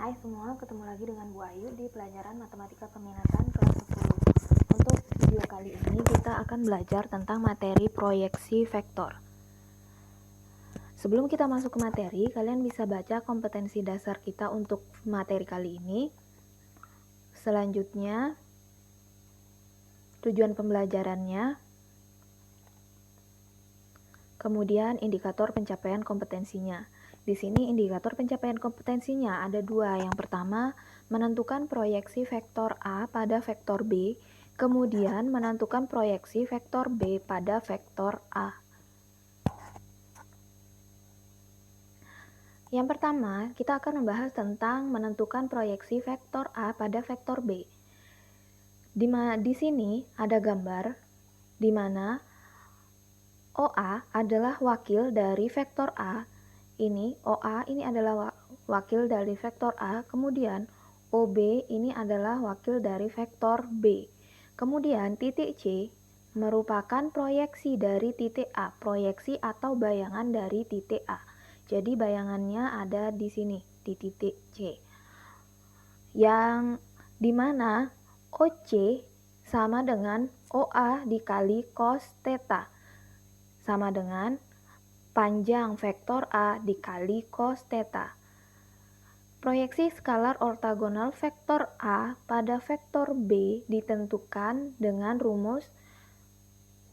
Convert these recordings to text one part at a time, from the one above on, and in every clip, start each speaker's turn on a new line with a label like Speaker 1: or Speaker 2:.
Speaker 1: Hai semua, ketemu lagi dengan Bu Ayu di pelajaran Matematika Peminatan kelas 10. Untuk video kali ini kita akan belajar tentang materi proyeksi vektor. Sebelum kita masuk ke materi, kalian bisa baca kompetensi dasar kita untuk materi kali ini. Selanjutnya, tujuan pembelajarannya, kemudian indikator pencapaian kompetensinya. Di sini indikator pencapaian kompetensinya ada dua. Yang pertama, menentukan proyeksi vektor A pada vektor B, kemudian menentukan proyeksi vektor B pada vektor A. Yang pertama, kita akan membahas tentang menentukan proyeksi vektor A pada vektor B. Di sini ada gambar di mana OA adalah wakil dari vektor A. Ini OA ini adalah wakil dari vektor A, kemudian OB ini adalah wakil dari vektor B. Kemudian titik C merupakan proyeksi dari titik A, proyeksi atau bayangan dari titik A. Jadi bayangannya ada di sini, di titik C. Yang dimana OC sama dengan OA dikali cos theta, sama dengan panjang vektor A dikali cos theta. Proyeksi skalar ortogonal vektor A pada vektor B ditentukan dengan rumus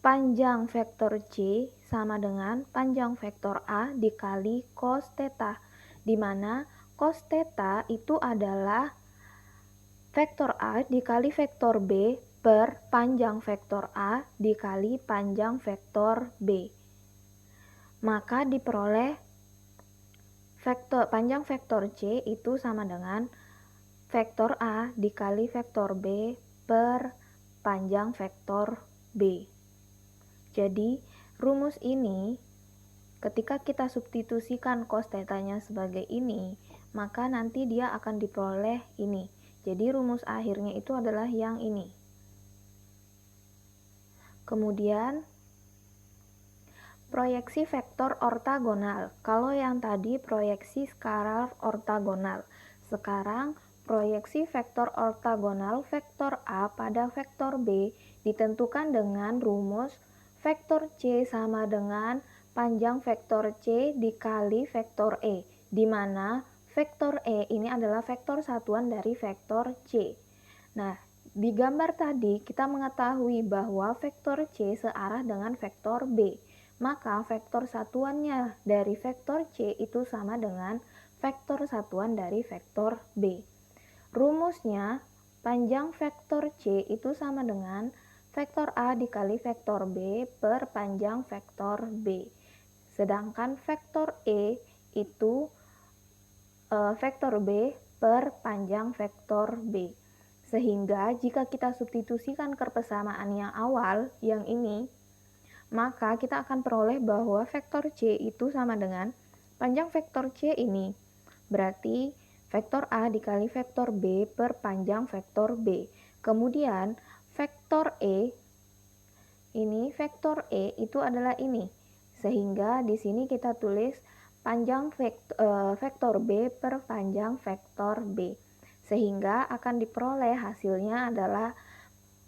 Speaker 1: panjang vektor C sama dengan panjang vektor A dikali cos theta, di mana cos theta itu adalah vektor A dikali vektor B per panjang vektor A dikali panjang vektor B. Maka diperoleh panjang vektor C itu sama dengan vektor A dikali vektor B per panjang vektor B. Jadi rumus ini ketika kita substitusikan cos theta-nya sebagai ini, maka nanti dia akan diperoleh ini. Jadi rumus akhirnya itu adalah yang ini. Kemudian proyeksi vektor ortogonal. Kalau yang tadi proyeksi skalar ortogonal, sekarang proyeksi vektor ortogonal vektor A pada vektor B ditentukan dengan rumus vektor C sama dengan panjang vektor C dikali vektor E, di mana vektor E ini adalah vektor satuan dari vektor C. Nah, di gambar tadi kita mengetahui bahwa vektor C searah dengan vektor B. Maka vektor satuannya dari vektor C itu sama dengan vektor satuan dari vektor B. Rumusnya, panjang vektor C itu sama dengan vektor A dikali vektor B per panjang vektor B. Sedangkan vektor E itu vektor B per panjang vektor B. Sehingga jika kita substitusikan ke persamaan yang awal, yang ini, maka kita akan peroleh bahwa vektor C itu sama dengan panjang vektor C ini. Berarti vektor A dikali vektor B per panjang vektor B. Kemudian vektor E, ini vektor E itu adalah ini. Sehingga di sini kita tulis panjang vektor B per panjang vektor B. Sehingga akan diperoleh hasilnya adalah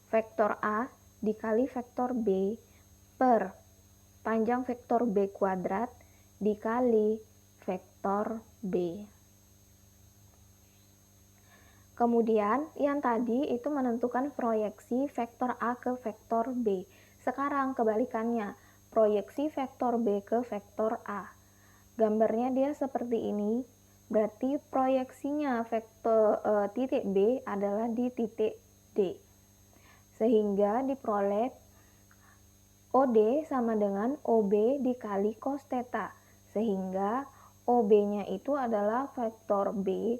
Speaker 1: vektor A dikali vektor B per panjang vektor B kuadrat dikali vektor B. Kemudian yang tadi itu menentukan proyeksi vektor A ke vektor B. Sekarang kebalikannya, proyeksi vektor B ke vektor A. Gambarnya dia seperti ini, berarti proyeksinya vektor titik B adalah di titik D. Sehingga diperoleh OD sama dengan OB dikali cos theta, sehingga OB-nya itu adalah vektor B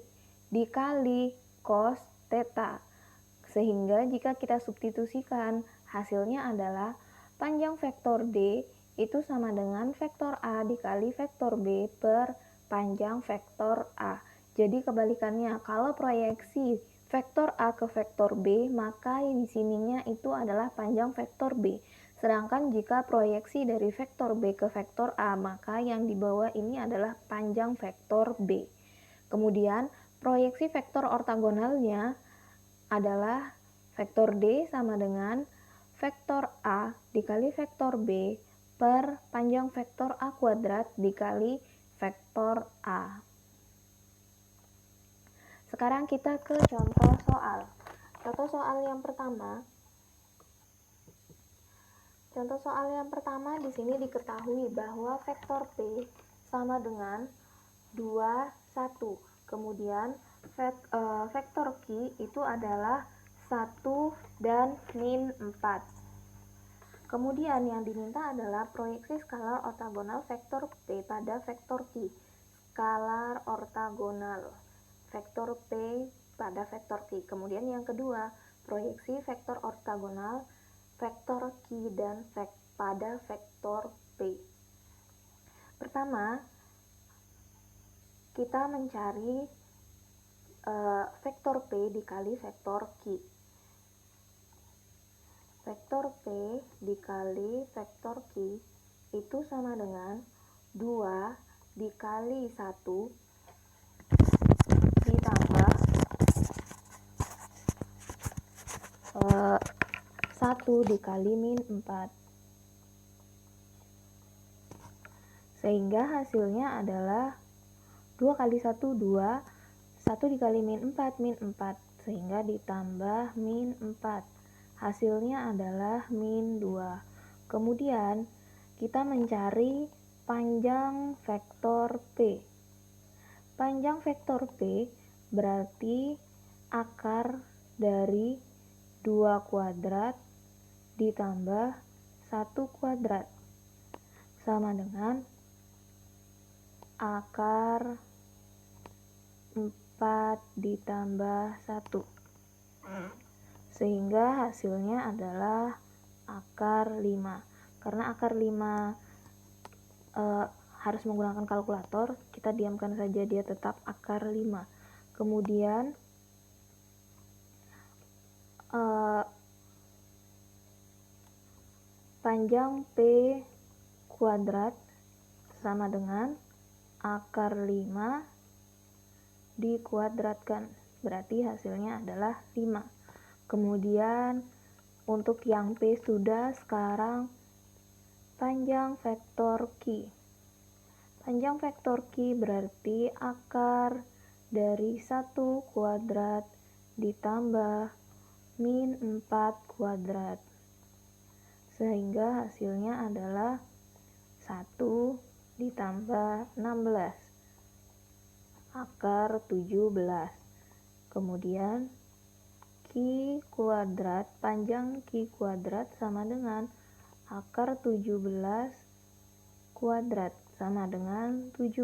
Speaker 1: dikali cos theta. Sehingga jika kita substitusikan, hasilnya adalah panjang vektor D itu sama dengan vektor A dikali vektor B per panjang vektor A. Jadi kebalikannya, kalau proyeksi vektor A ke vektor B, maka di sininya itu adalah panjang vektor B. Sedangkan jika proyeksi dari vektor B ke vektor A, maka yang di bawah ini adalah panjang vektor B. Kemudian proyeksi vektor ortogonalnya adalah vektor D sama dengan vektor A dikali vektor B per panjang vektor A kuadrat dikali vektor A. Sekarang kita ke contoh soal. Contoh soal yang pertama. Di sini diketahui bahwa vektor P sama dengan 2, 1. Kemudian vektor Q itu adalah 1 dan min 4. Kemudian yang diminta adalah proyeksi skalar ortogonal vektor P pada vektor Q. Skalar ortogonal vektor P pada vektor Q. Kemudian yang kedua, proyeksi vektor ortogonal vektor Q dan pada vektor P. Pertama, kita mencari vektor P dikali vektor Q. Vektor P dikali vektor Q itu sama dengan 2 dikali 1 ditambah 1 dikali min 4. Sehingga hasilnya adalah 2 kali 1, 2, 1 dikali min 4, min 4. Sehingga ditambah min 4. Hasilnya adalah min 2. Kemudian kita mencari panjang vektor P. Panjang vektor P berarti akar dari 2 kuadrat ditambah 1 kuadrat sama dengan akar 4 ditambah 1. Sehingga hasilnya adalah akar 5. Karena akar 5 harus menggunakan kalkulator, kita diamkan saja dia tetap akar 5. Kemudian panjang P kuadrat sama dengan akar 5 dikuadratkan, berarti hasilnya adalah 5. Kemudian untuk yang P sudah, sekarang panjang vektor Q. Panjang vektor Q berarti akar dari 1 kuadrat ditambah min 4 kuadrat. Sehingga hasilnya adalah 1 ditambah 16 akar 17. Kemudian Q kuadrat, panjang Q kuadrat sama dengan akar 17 kuadrat sama dengan 17.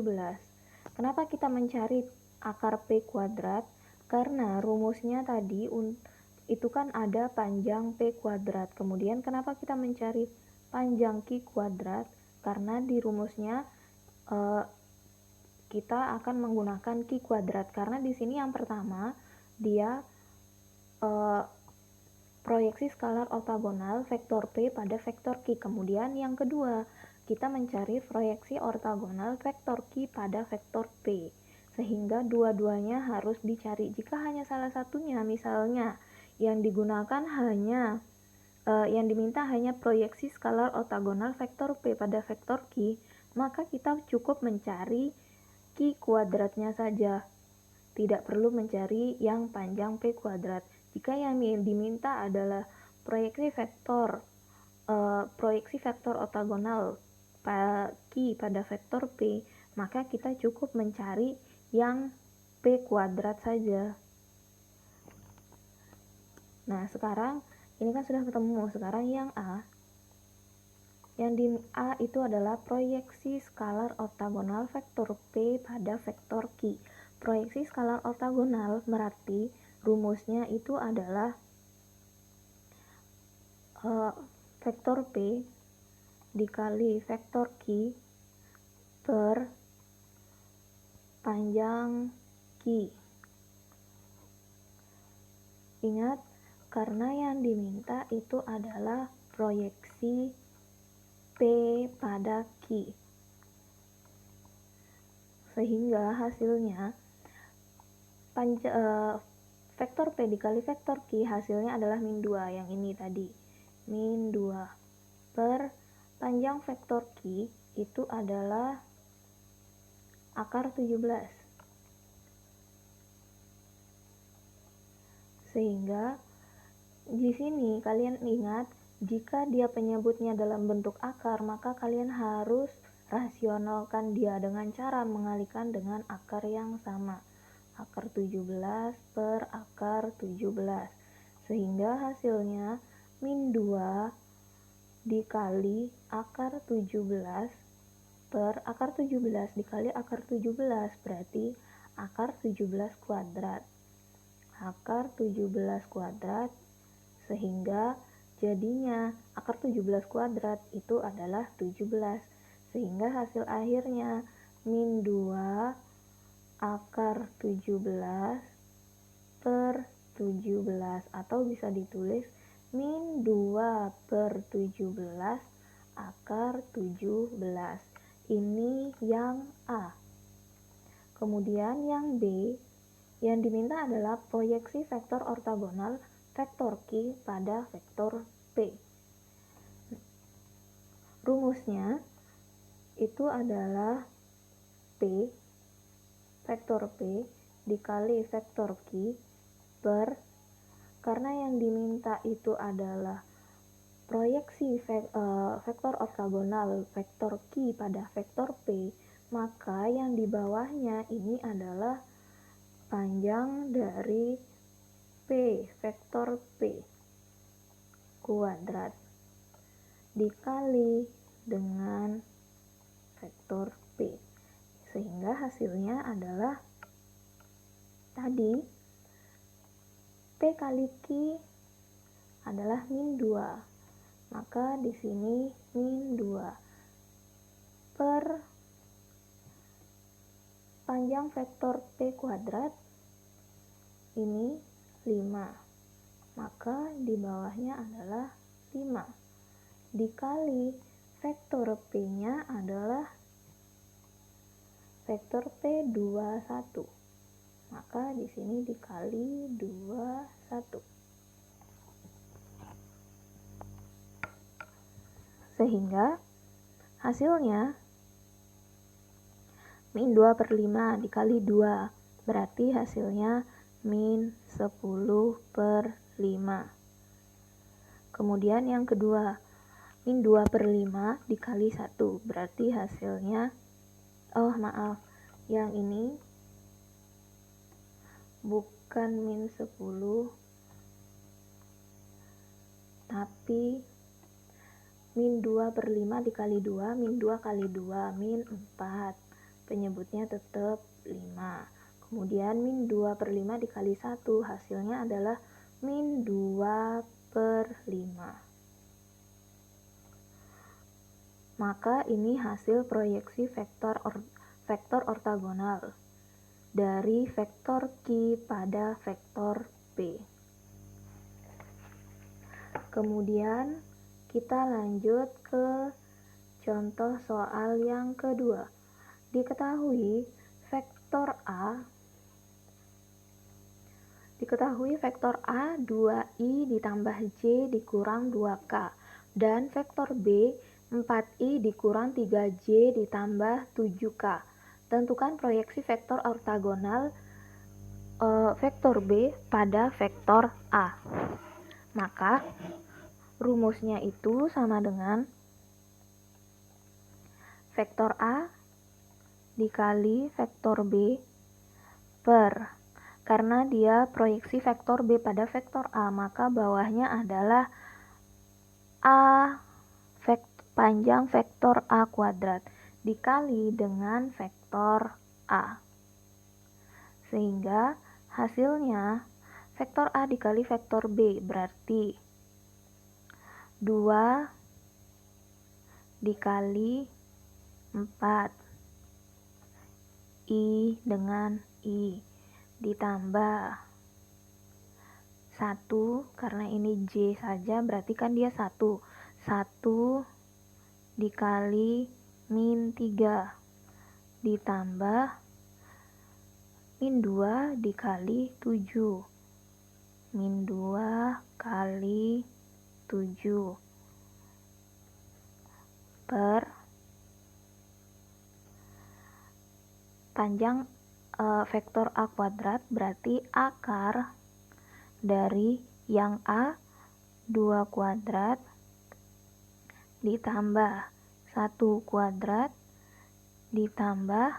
Speaker 1: Kenapa kita mencari akar P kuadrat? Karena rumusnya tadi itu kan ada panjang P kuadrat. Kemudian kenapa kita mencari panjang Q kuadrat? Karena di rumusnya kita akan menggunakan Q kuadrat. Karena di sini yang pertama dia proyeksi skalar ortogonal vektor P pada vektor Q. Kemudian yang kedua, kita mencari proyeksi ortogonal vektor Q pada vektor P. Sehingga dua-duanya harus dicari. Jika hanya salah satunya, misalnya yang digunakan hanya yang diminta hanya proyeksi skalar ortogonal vektor P pada vektor Q, maka kita cukup mencari Q kuadratnya saja. Tidak perlu mencari yang panjang P kuadrat. Jika yang diminta adalah proyeksi vektor ortogonal Q pada vektor P, maka kita cukup mencari yang P kuadrat saja. Nah, sekarang ini kan sudah ketemu. Sekarang yang A. Yang di A itu adalah proyeksi skalar ortogonal vektor P pada vektor Q. Proyeksi skalar ortogonal berarti rumusnya itu adalah vektor P dikali vektor Q per panjang Q. Ingat, karena yang diminta itu adalah proyeksi P pada Q. Sehingga hasilnya vektor P dikali vektor Q hasilnya adalah min 2, yang ini tadi. Min 2 per panjang vektor Q itu adalah akar 17. Sehingga di sini kalian ingat, jika dia penyebutnya dalam bentuk akar, maka kalian harus rasionalkan dia dengan cara mengalikan dengan akar yang sama. Akar 17 per akar 17. Sehingga hasilnya min 2 dikali akar 17 per akar 17 dikali akar 17 berarti akar 17 kuadrat. Akar 17 kuadrat, sehingga jadinya akar 17 kuadrat itu adalah 17. Sehingga hasil akhirnya min 2 akar 17 per 17, atau bisa ditulis min 2 per 17 akar 17. Ini yang A. Kemudian yang B, yang diminta adalah proyeksi vektor ortogonal vektor Q pada vektor P. Rumusnya itu adalah P, vektor P dikali vektor Q per, karena yang diminta itu adalah proyeksi vektor ortogonal vektor Q pada vektor P, maka yang di bawahnya ini adalah panjang dari P, vektor P kuadrat dikali dengan vektor P, sehingga hasilnya adalah tadi P kali Q adalah min 2, maka di sini min 2 per panjang vektor P kuadrat ini 5, maka di bawahnya adalah 5 dikali vektor P-nya adalah vektor P21, maka di sini dikali 21. Sehingga hasilnya min 2 per 5 dikali 2 berarti hasilnya min 10 per 5. Kemudian yang kedua, min 2 per 5 dikali 1 berarti hasilnya, yang ini bukan min 10 tapi min 2 per 5 dikali 2, min 2 kali 2, min 4, penyebutnya tetap 5. Kemudian min 2 per 5 dikali 1 hasilnya adalah min 2 per 5. Maka ini hasil proyeksi vektor ortogonal dari vektor Q pada vektor P. Kemudian kita lanjut ke contoh soal yang kedua. Diketahui vektor A 2i ditambah j dikurang 2k dan vektor B 4i dikurang 3j ditambah 7k. Tentukan proyeksi vektor ortogonal vektor B pada vektor A. Maka rumusnya itu sama dengan vektor A dikali vektor B per, karena dia proyeksi vektor B pada vektor A, maka bawahnya adalah A panjang vektor A kuadrat dikali dengan vektor A. Sehingga hasilnya vektor A dikali vektor B berarti 2 dikali 4 I dengan I ditambah 1, karena ini J saja berarti kan dia 1 dikali min 3 ditambah min 2 dikali 7. Min 2 kali 7 per panjang vektor A kuadrat, berarti akar dari yang A 2 kuadrat ditambah 1 kuadrat ditambah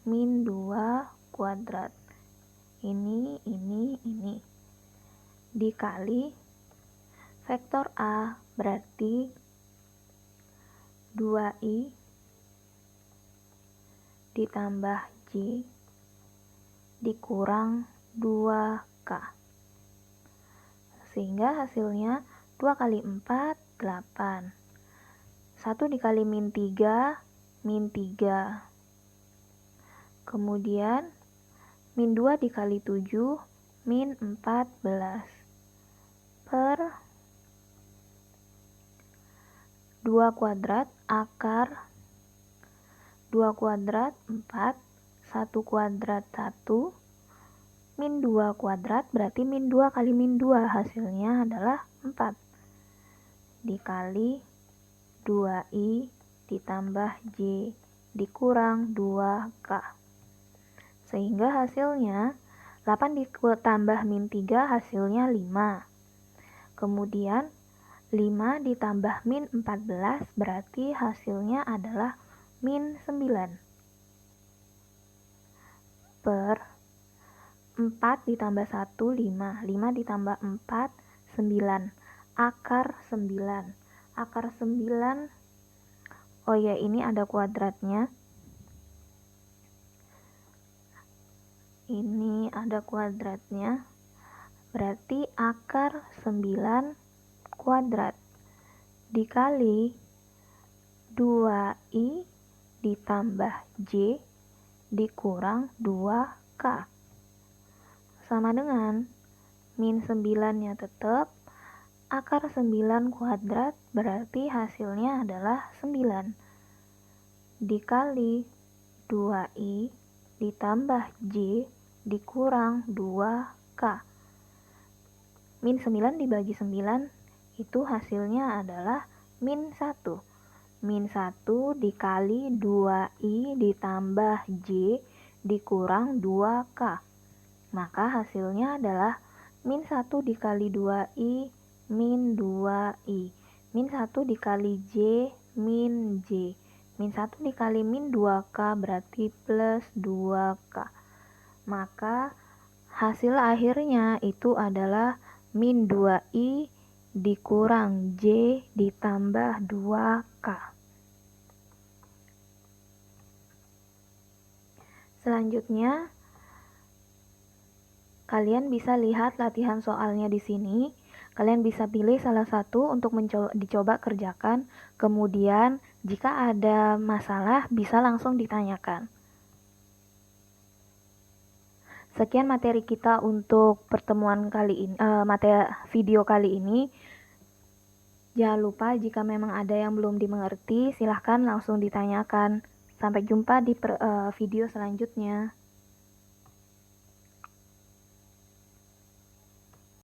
Speaker 1: min 2 kuadrat. Ini dikali vektor A, berarti 2i ditambah j dikurang 2k. Sehingga hasilnya 2 kali 4, 8. 1 dikali min 3, min 3. Kemudian min 2 dikali 7, min 14. Per 2 kuadrat akar 2 kuadrat 4, 1 kuadrat 1, min 2 kuadrat, berarti min 2 kali min 2, hasilnya adalah 4. Dikali 2i ditambah j dikurang 2k. Sehingga hasilnya 8 ditambah min 3 hasilnya 5. Kemudian 5 ditambah min 14 berarti hasilnya adalah min 9. Per 4 ditambah 1, 5. 5 ditambah 4, 9. Akar 9. Akar 9, oh ya, ini ada kuadratnya. Ini ada kuadratnya. Berarti akar 9 kuadrat dikali 2i ditambah j dikurang 2k. Sama dengan min 9-nya tetap, akar 9 kuadrat berarti hasilnya adalah 9. Dikali 2i ditambah j dikurang 2k. Min 9 dibagi 9 itu hasilnya adalah min 1. Min 1 dikali 2i ditambah j dikurang 2k. Maka hasilnya adalah min 1 dikali 2i, min 2i. Min 1 dikali j, min j. Min 1 dikali min 2k berarti plus 2k. Maka hasil akhirnya itu adalah min 2i dikurang j ditambah 2k. Selanjutnya, kalian bisa lihat latihan soalnya di sini. Kalian bisa pilih salah satu untuk dicoba kerjakan. Kemudian, jika ada masalah bisa langsung ditanyakan. Sekian materi kita untuk pertemuan kali ini, video kali ini. Jangan lupa jika memang ada yang belum dimengerti, silahkan langsung ditanyakan. Sampai jumpa di video selanjutnya.